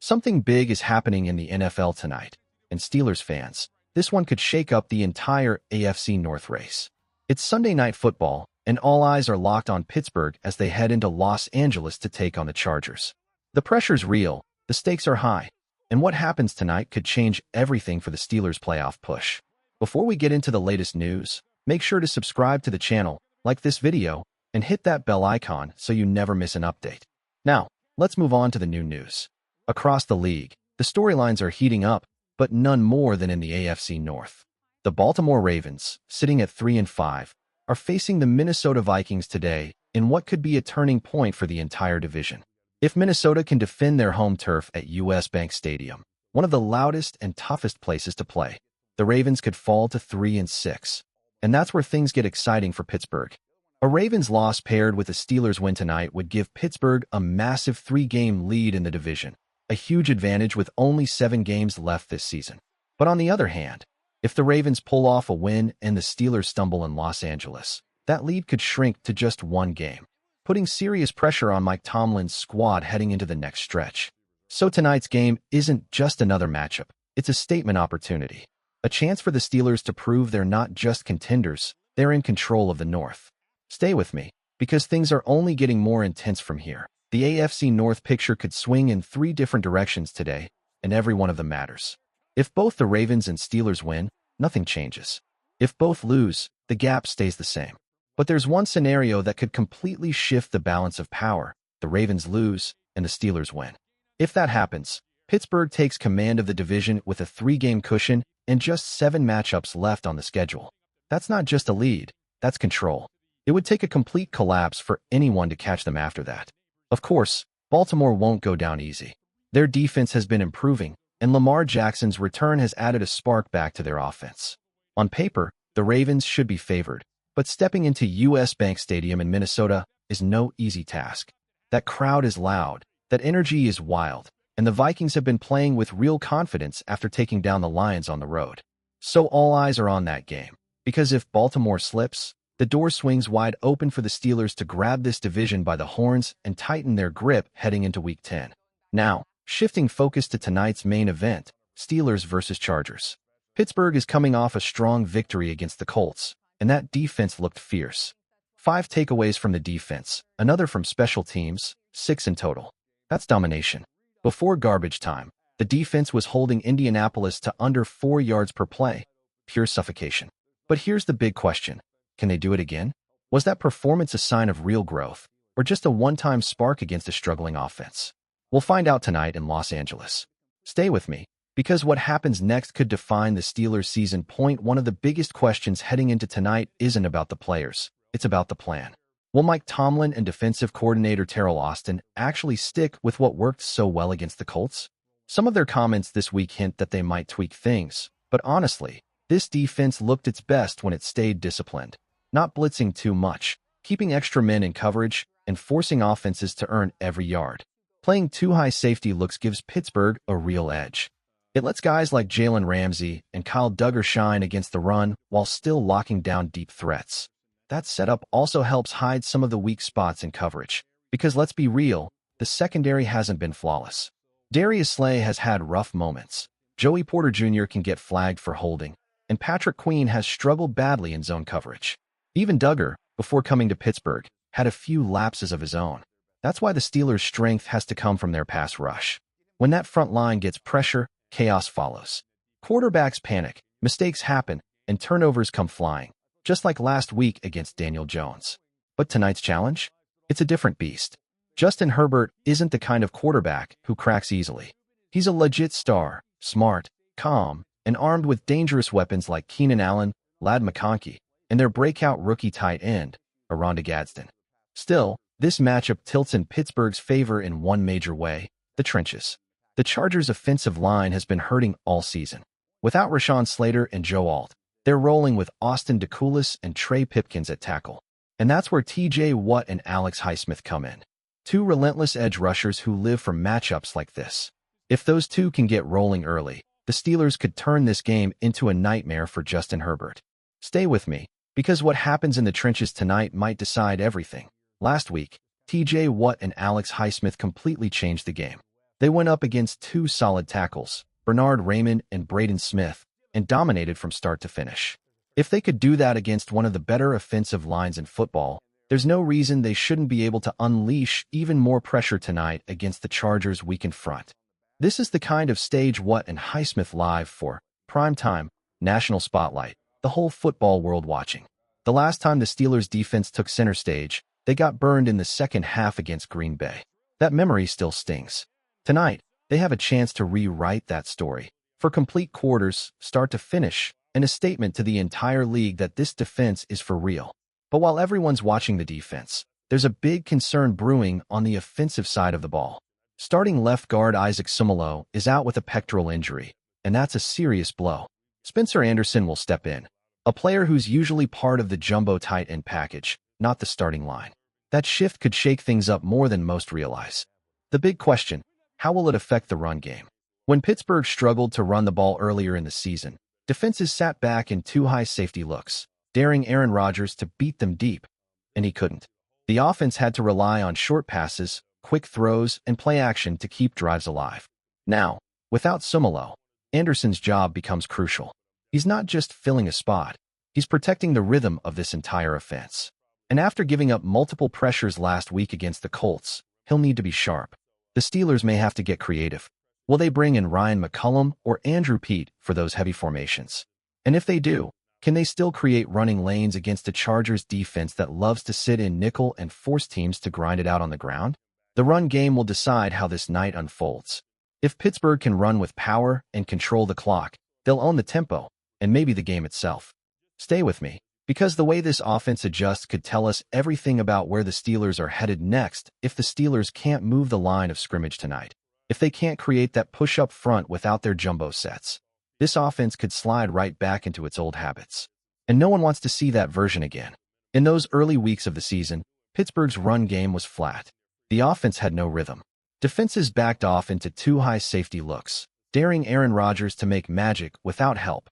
Something big is happening in the NFL tonight, and Steelers fans, this one could shake up the entire AFC North race. It's Sunday Night Football, and all eyes are locked on Pittsburgh as they head into Los Angeles to take on the Chargers. The pressure's real, the stakes are high, and what happens tonight could change everything for the Steelers' playoff push. Before we get into the latest news, make sure to subscribe to the channel, like this video, and hit that bell icon so you never miss an update. Now, let's move on to the new news. Across the league, the storylines are heating up, but none more than in the AFC North. The Baltimore Ravens, sitting at 3-5, are facing the Minnesota Vikings today in what could be a turning point for the entire division. If Minnesota can defend their home turf at US Bank Stadium, one of the loudest and toughest places to play, the Ravens could fall to 3-6. And that's where things get exciting for Pittsburgh. A Ravens loss paired with a Steelers win tonight would give Pittsburgh a massive 3-game lead in the division, a huge advantage with only 7 games left this season. But on the other hand, if the Ravens pull off a win and the Steelers stumble in Los Angeles, that lead could shrink to just 1 game, putting serious pressure on Mike Tomlin's squad heading into the next stretch. So tonight's game isn't just another matchup, it's a statement opportunity. A chance for the Steelers to prove they're not just contenders, they're in control of the North. Stay with me, because things are only getting more intense from here. The AFC North picture could swing in 3 different directions today, and every one of them matters. If both the Ravens and Steelers win, nothing changes. If both lose, the gap stays the same. But there's one scenario that could completely shift the balance of power. The Ravens lose, and the Steelers win. If that happens, Pittsburgh takes command of the division with a 3-game cushion and just 7 matchups left on the schedule. That's not just a lead, that's control. It would take a complete collapse for anyone to catch them after that. Of course, Baltimore won't go down easy. Their defense has been improving, and Lamar Jackson's return has added a spark back to their offense. On paper, the Ravens should be favored, but stepping into US Bank Stadium in Minnesota is no easy task. That crowd is loud, that energy is wild, and the Vikings have been playing with real confidence after taking down the Lions on the road. So all eyes are on that game, because if Baltimore slips, the door swings wide open for the Steelers to grab this division by the horns and tighten their grip heading into Week 10. Now, shifting focus to tonight's main event, Steelers versus Chargers. Pittsburgh is coming off a strong victory against the Colts, and that defense looked fierce. 5 takeaways from the defense, another from special teams, 6 in total. That's domination. Before garbage time, the defense was holding Indianapolis to under 4 yards per play. Pure suffocation. But here's the big question. Can they do it again? Was that performance a sign of real growth, or just a one-time spark against a struggling offense? We'll find out tonight in Los Angeles. Stay with me, because what happens next could define the Steelers' season. One of the biggest questions heading into tonight isn't about the players, it's about the plan. Will Mike Tomlin and defensive coordinator Teryl Austin actually stick with what worked so well against the Colts? Some of their comments this week hint that they might tweak things, but honestly, this defense looked its best when it stayed disciplined, not blitzing too much, keeping extra men in coverage, and forcing offenses to earn every yard. Playing 2 high safety looks gives Pittsburgh a real edge. It lets guys like Jalen Ramsey and Kyle Duggar shine against the run while still locking down deep threats. That setup also helps hide some of the weak spots in coverage, because let's be real, the secondary hasn't been flawless. Darius Slay has had rough moments. Joey Porter Jr. can get flagged for holding, and Patrick Queen has struggled badly in zone coverage. Even Duggar, before coming to Pittsburgh, had a few lapses of his own. That's why the Steelers' strength has to come from their pass rush. When that front line gets pressure, chaos follows. Quarterbacks panic, mistakes happen, and turnovers come flying, just like last week against Daniel Jones. But tonight's challenge? It's a different beast. Justin Herbert isn't the kind of quarterback who cracks easily. He's a legit star, smart, calm, and armed with dangerous weapons like Keenan Allen, Ladd McConkey, and their breakout rookie tight end, Oronda Gadsden. Still, this matchup tilts in Pittsburgh's favor in one major way: the trenches. The Chargers' offensive line has been hurting all season. Without Rashawn Slater and Joe Alt, they're rolling with Austin DeCoulis and Trey Pipkins at tackle. And that's where TJ Watt and Alex Highsmith come in. 2 relentless edge rushers who live for matchups like this. If those 2 can get rolling early, the Steelers could turn this game into a nightmare for Justin Herbert. Stay with me, because what happens in the trenches tonight might decide everything. Last week, TJ Watt and Alex Highsmith completely changed the game. They went up against two solid tackles, Bernard Raymond and Braden Smith, and dominated from start to finish. If they could do that against one of the better offensive lines in football, there's no reason they shouldn't be able to unleash even more pressure tonight against the Chargers' weakened front. This is the kind of stage What and Highsmith Live for prime time, national spotlight, the whole football world watching. The last time the Steelers' defense took center stage, they got burned in the second half against Green Bay. That memory still stings. Tonight, they have a chance to rewrite that story. For complete quarters, start to finish, and a statement to the entire league that this defense is for real. But while everyone's watching the defense, there's a big concern brewing on the offensive side of the ball. Starting left guard Isaac Seumalo is out with a pectoral injury, and that's a serious blow. Spencer Anderson will step in, a player who's usually part of the jumbo tight end package, not the starting line. That shift could shake things up more than most realize. The big question, how will it affect the run game? When Pittsburgh struggled to run the ball earlier in the season, defenses sat back in two high safety looks, daring Aaron Rodgers to beat them deep, and he couldn't. The offense had to rely on short passes, quick throws, and play action to keep drives alive. Now, without Seumalo, Anderson's job becomes crucial. He's not just filling a spot, he's protecting the rhythm of this entire offense. And after giving up multiple pressures last week against the Colts, he'll need to be sharp. The Steelers may have to get creative. Will they bring in Ryan McCollum or Andrew Peat for those heavy formations? And if they do, can they still create running lanes against a Chargers defense that loves to sit in nickel and force teams to grind it out on the ground? The run game will decide how this night unfolds. If Pittsburgh can run with power and control the clock, they'll own the tempo, and maybe the game itself. Stay with me, because the way this offense adjusts could tell us everything about where the Steelers are headed next if the Steelers can't move the line of scrimmage tonight. If they can't create that push up front without their jumbo sets, this offense could slide right back into its old habits. And no one wants to see that version again. In those early weeks of the season, Pittsburgh's run game was flat. The offense had no rhythm. Defenses backed off into two high safety looks, daring Aaron Rodgers to make magic without help,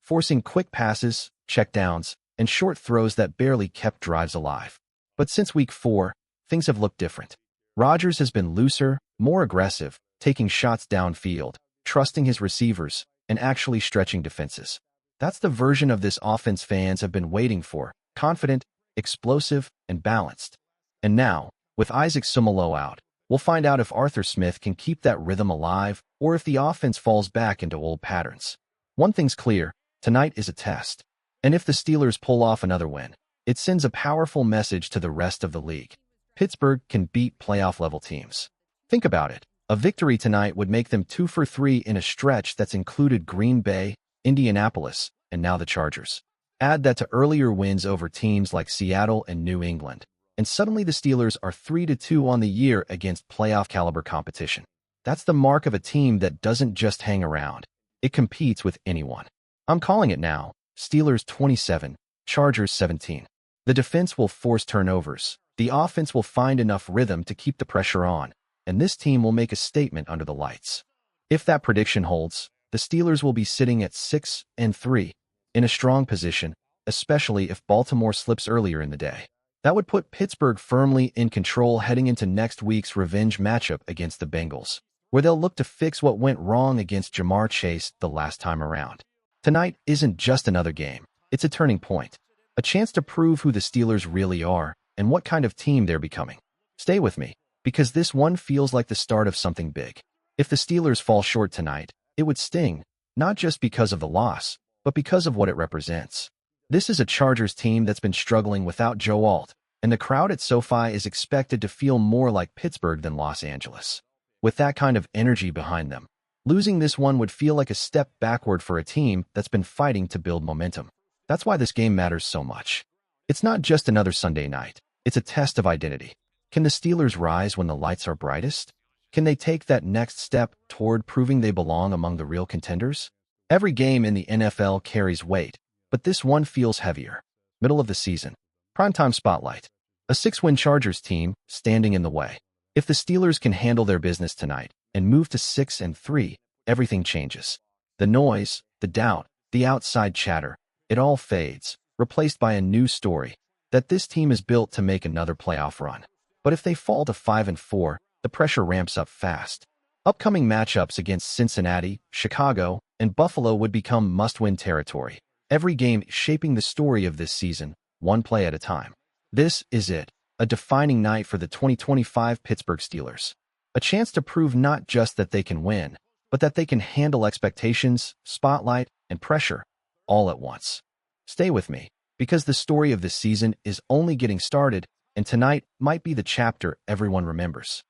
forcing quick passes, checkdowns, and short throws that barely kept drives alive. But since week 4, things have looked different. Rodgers has been looser, more aggressive, taking shots downfield, trusting his receivers, and actually stretching defenses. That's the version of this offense fans have been waiting for, confident, explosive, and balanced. And now, with Isaac Seumalo out, we'll find out if Arthur Smith can keep that rhythm alive or if the offense falls back into old patterns. One thing's clear, tonight is a test. And if the Steelers pull off another win, it sends a powerful message to the rest of the league. Pittsburgh can beat playoff-level teams. Think about it. A victory tonight would make them 2 for 3 in a stretch that's included Green Bay, Indianapolis, and now the Chargers. Add that to earlier wins over teams like Seattle and New England, and suddenly the Steelers are 3-2 on the year against playoff-caliber competition. That's the mark of a team that doesn't just hang around. It competes with anyone. I'm calling it now. Steelers 27, Chargers 17. The defense will force turnovers. The offense will find enough rhythm to keep the pressure on, and this team will make a statement under the lights. If that prediction holds, the Steelers will be sitting at 6-3, in a strong position, especially if Baltimore slips earlier in the day. That would put Pittsburgh firmly in control heading into next week's revenge matchup against the Bengals, where they'll look to fix what went wrong against Ja'Marr Chase the last time around. Tonight isn't just another game, it's a turning point, a chance to prove who the Steelers really are and what kind of team they're becoming. Stay with me, because this one feels like the start of something big. If the Steelers fall short tonight, it would sting, not just because of the loss, but because of what it represents. This is a Chargers team that's been struggling without Joe Alt, and the crowd at SoFi is expected to feel more like Pittsburgh than Los Angeles. With that kind of energy behind them, losing this one would feel like a step backward for a team that's been fighting to build momentum. That's why this game matters so much. It's not just another Sunday night, it's a test of identity. Can the Steelers rise when the lights are brightest? Can they take that next step toward proving they belong among the real contenders? Every game in the NFL carries weight, but this one feels heavier. Middle of the season. Primetime spotlight. A 6-win Chargers team standing in the way. If the Steelers can handle their business tonight and move to 6-3, everything changes. The noise, the doubt, the outside chatter, it all fades, replaced by a new story, that this team is built to make another playoff run. But if they fall to 5-4, the pressure ramps up fast. Upcoming matchups against Cincinnati, Chicago, and Buffalo would become must-win territory. Every game shaping the story of this season, one play at a time. This is it, a defining night for the 2025 Pittsburgh Steelers. A chance to prove not just that they can win, but that they can handle expectations, spotlight, and pressure all at once. Stay with me, because the story of this season is only getting started, and tonight might be the chapter everyone remembers.